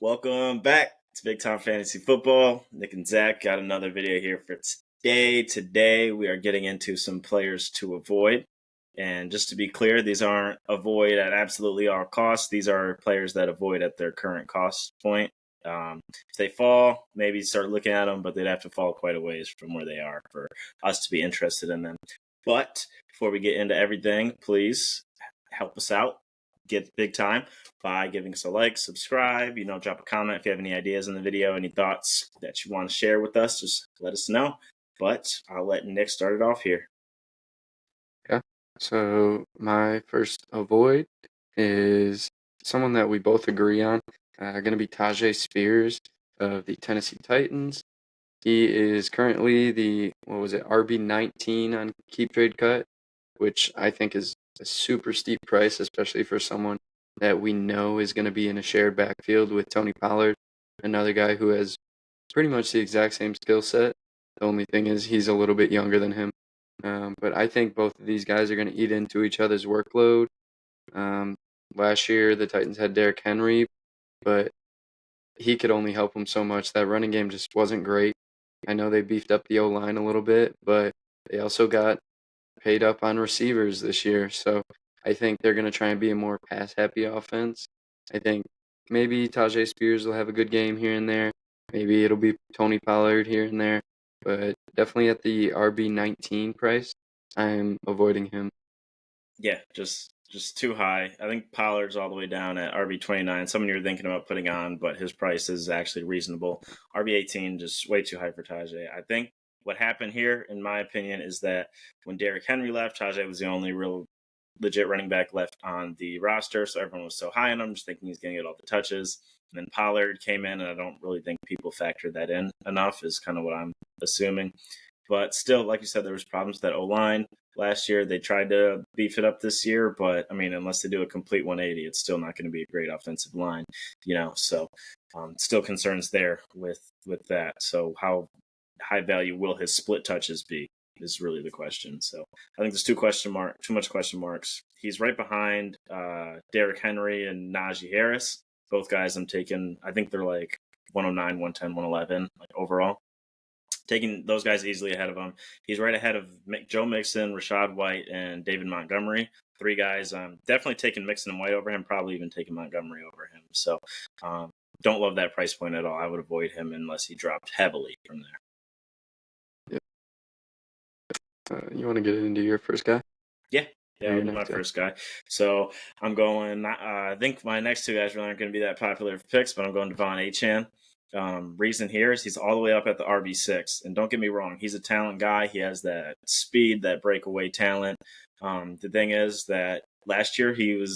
Welcome back to Big Time Fantasy Football. Nick and Zach got another video here for today. Today we are getting into some players to avoid. And just to be clear, these aren't avoid at absolutely all costs. These are players that avoid at their current cost point. If they fall, maybe start looking at them, but they'd have to fall quite a ways from where they are for us to be interested in them. But before we get into everything, please help us out. Get big time by giving us a like, subscribe, drop a comment if you have any ideas in the video, any thoughts that you want to share with us, just let us know. But I'll let Nick start it off here. Yeah. So my first avoid is someone that we both agree on. Going to be Tajay Spears of the Tennessee Titans. He is currently the RB19 on Keep Trade Cut, which I think is a super steep price, especially for someone that we know is going to be in a shared backfield with Tony Pollard, another guy who has pretty much the exact same skill set. The only thing is he's a little bit younger than him. But I think both of these guys are going to eat into each other's workload. Last year, the Titans had Derrick Henry, but he could only help them so much. That running game just wasn't great. I know they beefed up the O-line a little bit, but they also got paid up on receivers this year. So I think they're going to try and be a more pass-happy offense. I think maybe Tajay Spears will have a good game here and there. Maybe it'll be Tony Pollard here and there. But definitely at the RB19 price, I'm avoiding him. Yeah, just too high. I think Pollard's all the way down at RB29. Someone you're thinking about putting on, but his price is actually reasonable. RB18, just way too high for Tajay. I think what happened here, in my opinion, is that when Derrick Henry left, Tajay was the only real legit running back left on the roster, so everyone was so high on him, just thinking he's going to get all the touches. And then Pollard came in, and I don't really think people factored that in enough, is kind of what I'm assuming. But still, like you said, there was problems with that O-line last year. They tried to beef it up this year, but I mean, unless they do a complete 180, it's still not going to be a great offensive line, So still concerns there with that. So how high value will his split touches be is really the question. So I think there's too much question marks. He's right behind Derrick Henry and Najee Harris. Both guys I'm taking. I think they're like 109, 110, 111 like overall. Taking those guys easily ahead of him. He's right ahead of Joe Mixon, Rachaad White, and David Montgomery. Three guys. Definitely taking Mixon and White over him. Probably even taking Montgomery over him. So don't love that price point at all. I would avoid him unless he dropped heavily from there. Yep. You want to get into your first guy? Yeah, I'll be my first guy. So I'm going. I think my next two guys really aren't going to be that popular for picks, but I'm going Devon Achane. Reason here is he's all the way up at the RB6. And don't get me wrong, he's a talent guy. He has that speed, that breakaway talent. The thing is that last year he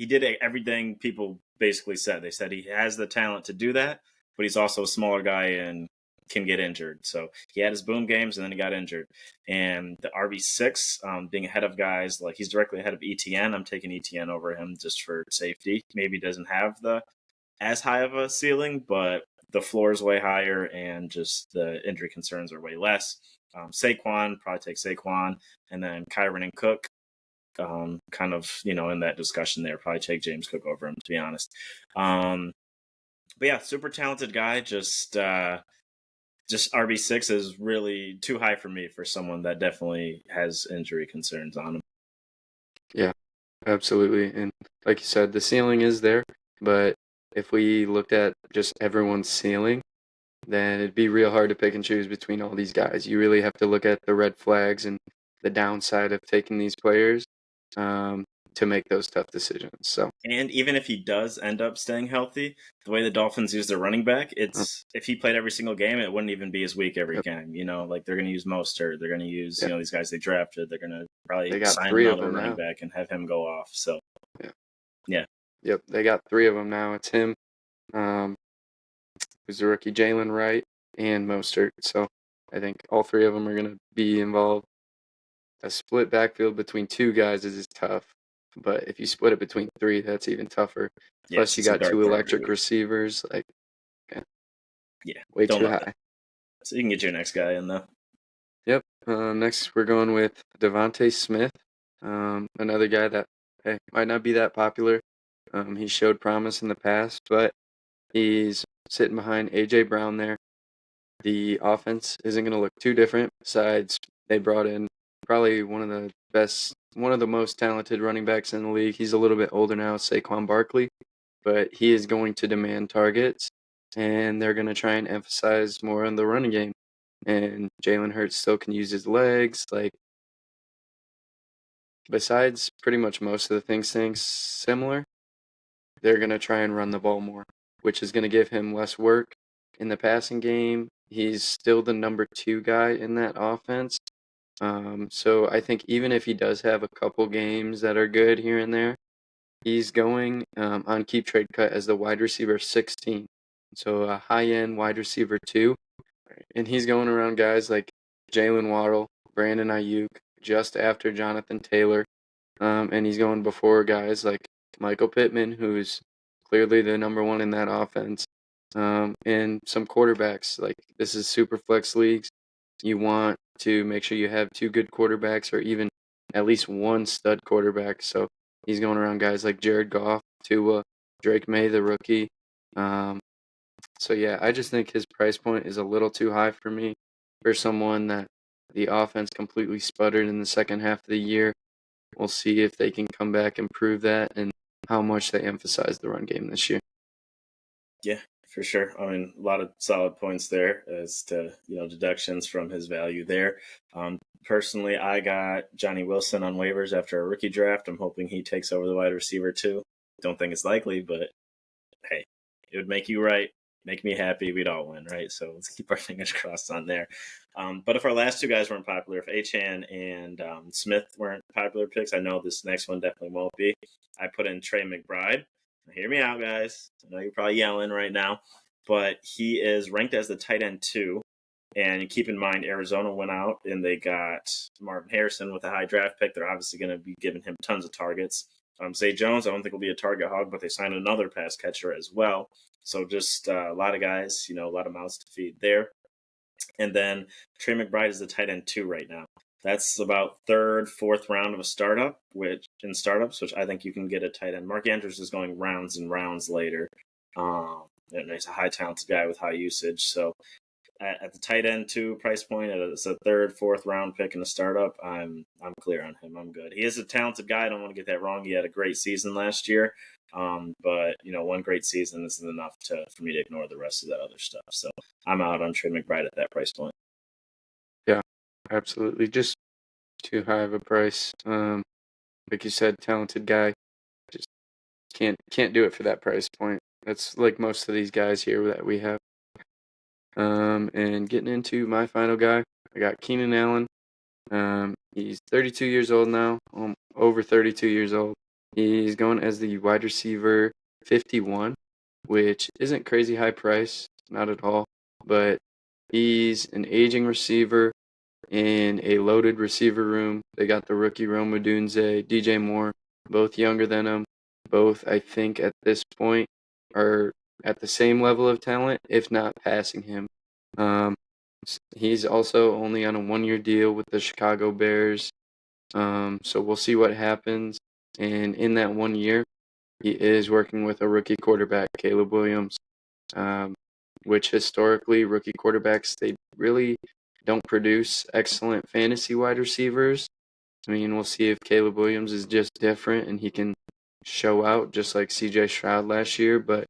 did everything people basically said. They said he has the talent to do that, but he's also a smaller guy and can get injured. So he had his boom games and then he got injured. And the RB6, being ahead of guys, like he's directly ahead of ETN. I'm taking ETN over him just for safety. Maybe doesn't have as high of a ceiling, but the floor is way higher and just the injury concerns are way less. Saquon, probably take Saquon, and then Kyron and Cook, kind of, in that discussion there, probably take James Cook over him, to be honest. But yeah, super talented guy, just RB6 is really too high for me for someone that definitely has injury concerns on him. Yeah, absolutely. And like you said, the ceiling is there, but if we looked at just everyone's ceiling, then it'd be real hard to pick and choose between all these guys. You really have to look at the red flags and the downside of taking these players to make those tough decisions. So, and even if he does end up staying healthy, the way the Dolphins use their running back, if he played every single game, it wouldn't even be as weak every game. Like they're going to use Mostert, they're going to use these guys they drafted, they're going to probably sign another running back and have him go off. So, yeah. Yep, they got three of them now. It's him, who's the rookie, Jalen Wright, and Mostert. So I think all three of them are going to be involved. A split backfield between two guys is tough, but if you split it between three, that's even tougher. Plus, you got two electric receivers. Like, way too high. So you can get your next guy in, though. Yep. Next, we're going with Devontae Smith, another guy that might not be that popular. He showed promise in the past, but He's sitting behind A.J. Brown there. The offense isn't going to look too different. Besides, they brought in probably one of the most talented running backs in the league. He's a little bit older now, Saquon Barkley, but he is going to demand targets, and they're going to try and emphasize more on the running game. And Jalen Hurts still can use his legs. Like, besides pretty much most of the things similar, they're going to try and run the ball more, which is going to give him less work in the passing game. He's still the number 2 guy in that offense. So I think even if he does have a couple games that are good here and there, he's going on keep trade cut as the wide receiver 16. So a high-end wide receiver 2. And he's going around guys like Jalen Waddle, Brandon Ayuk, just after Jonathan Taylor. And he's going before guys like Michael Pittman, who's clearly the number 1 in that offense. And some quarterbacks. Like, this is super flex leagues. You want to make sure you have 2 good quarterbacks or even at least 1 stud quarterback. So he's going around guys like Jared Goff, Tua, Drake May, the rookie. So yeah, I just think his price point is a little too high for me for someone that the offense completely sputtered in the second half of the year. We'll see if they can come back and prove that and how much they emphasize the run game this year. Yeah, for sure. I mean, a lot of solid points there as to, deductions from his value there. Personally, I got Johnny Wilson on waivers after a rookie draft. I'm hoping he takes over the wide receiver too. Don't think it's likely, but hey, it would make you right, make me happy. We'd all win, right? So let's keep our fingers crossed on there. But if our last 2 guys weren't popular, if Achane and Smith weren't popular picks, I know this next one definitely won't be. I put in Trey McBride. Hear me out, guys. I know you're probably yelling right now, but he is ranked as the tight end 2. And keep in mind, Arizona went out and they got Marvin Harrison with a high draft pick. They're obviously going to be giving him tons of targets. Zay Jones, I don't think will be a target hog, but they signed another pass catcher as well. So just a lot of guys, a lot of mouths to feed there. And then Trey McBride is the tight end 2 right now. That's about 3rd, 4th round of a startup, which I think you can get a tight end. Mark Andrews is going rounds and rounds later. And he's a high talented guy with high usage. So at the tight end 2 price point, it's a 3rd, 4th round pick in a startup. I'm clear on him. I'm good. He is a talented guy. I don't want to get that wrong. He had a great season last year. But 1 great season isn't enough for me to ignore the rest of that other stuff. So I'm out on Trey McBride at that price point. Yeah, absolutely. Just too high of a price. Like you said, talented guy. Just can't do it for that price point. That's like most of these guys here that we have. And getting into my final guy, I got Keenan Allen. He's 32 years old now, over 32 years old. He's going as the wide receiver 51, which isn't crazy high price, not at all. But he's an aging receiver in a loaded receiver room. They got the rookie Rome Odunze, DJ Moore, both younger than him. Both, I think, at this point are at the same level of talent, if not passing him. He's also only on a 1-year deal with the Chicago Bears. So we'll see what happens. And in that 1 year, he is working with a rookie quarterback, Caleb Williams, which historically, rookie quarterbacks, they really don't produce excellent fantasy wide receivers. I mean, we'll see if Caleb Williams is just different and he can show out just like CJ Stroud last year, but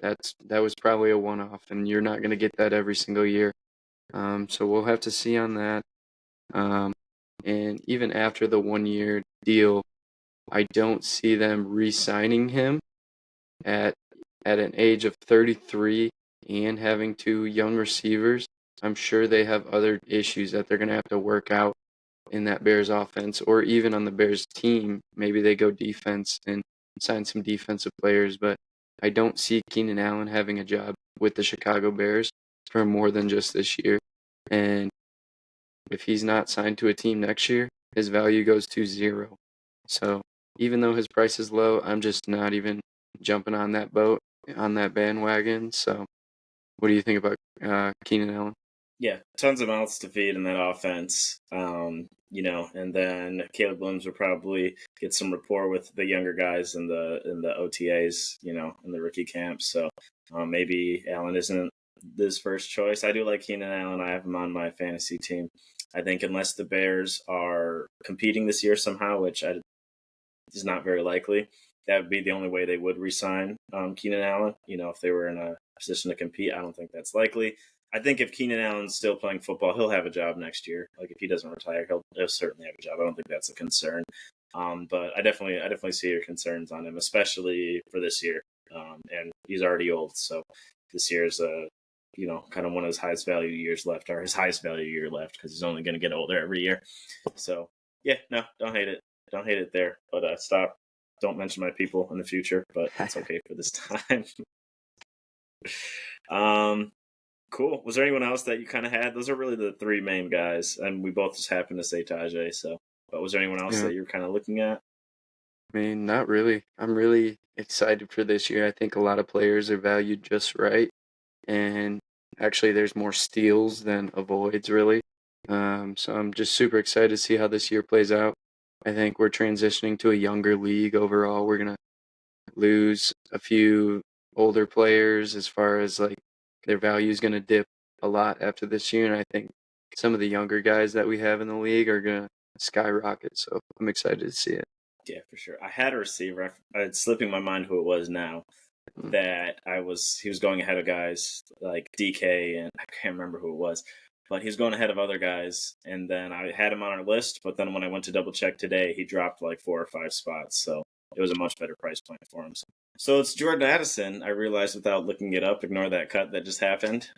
that was probably a one-off, and you're not going to get that every single year. So we'll have to see on that. And even after the 1-year deal, I don't see them re-signing him at an age of 33 and having 2 young receivers. I'm sure they have other issues that they're going to have to work out in that Bears offense, or even on the Bears team. Maybe they go defense and sign some defensive players, but I don't see Keenan Allen having a job with the Chicago Bears for more than just this year. And if he's not signed to a team next year, his value goes to 0. So even though his price is low, I'm just not even jumping on that boat, on that bandwagon. So what do you think about Keenan Allen? Yeah, tons of mouths to feed in that offense. And then Caleb Williams will probably get some rapport with the younger guys in the OTAs, in the rookie camp. So maybe Allen isn't this first choice. I do like Keenan Allen. I have him on my fantasy team. I think unless the Bears are competing this year somehow, which is not very likely, that would be the only way they would re-sign Keenan Allen. If they were in a position to compete, I don't think that's likely. I think if Keenan Allen's still playing football, he'll have a job next year. Like if he doesn't retire, he'll certainly have a job. I don't think that's a concern. But I definitely see your concerns on him, especially for this year. And he's already old, so this year is kind of one of his highest value years left, or his highest value year left, because he's only going to get older every year. So yeah, no, don't hate it. Don't hate it there. But stop. Don't mention my people in the future, but it's okay for this time. Cool. Was there anyone else that you kind of had? Those are really the three main guys, and we both just happened to say Tajay. So, but was there anyone else Yeah. that you're kind of looking at? I mean, not really. I'm really excited for this year. I think a lot of players are valued just right, and actually, there's more steals than avoids, really. So I'm just super excited to see how this year plays out. I think we're transitioning to a younger league overall. We're gonna lose a few older players as far as like their value is gonna dip a lot after this year, and I think some of the younger guys that we have in the league are gonna skyrocket. So I'm excited to see it. Yeah, for sure. I had a receiver. It's slipping my mind who it was now. Mm. That he was going ahead of guys like DK, and I can't remember who it was, but he was going ahead of other guys. And then I had him on our list, but then when I went to double check today, he dropped like 4 or 5 spots. So it was a much better price point for him. So it's Jordan Addison. I realized without looking it up. Ignore that cut that just happened.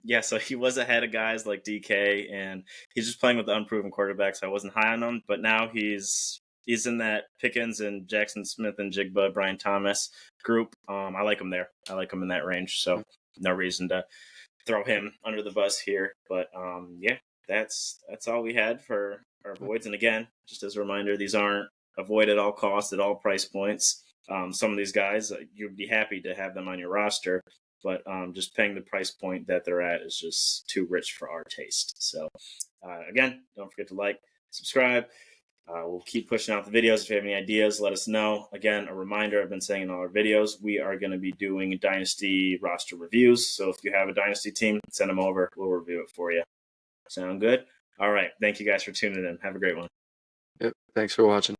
Yeah, so he was ahead of guys like DK, and he's just playing with the unproven quarterbacks. I wasn't high on him, but now he's in that Pickens and Jackson Smith and Jigba, Brian Thomas group. I like him there. I like him in that range. So no reason to throw him under the bus here. But yeah, that's all we had for our voids. And again, just as a reminder, these aren't avoid at all costs at all price points. Some of these guys, you'd be happy to have them on your roster, but just paying the price point that they're at is just too rich for our taste. So again, don't forget to like, subscribe. We'll keep pushing out the videos. If you have any ideas, let us know. Again, a reminder, I've been saying in all our videos, we are going to be doing Dynasty roster reviews. So if you have a Dynasty team, send them over. We'll review it for you. Sound good? All right. Thank you guys for tuning in. Have a great one. Yep. Thanks for watching.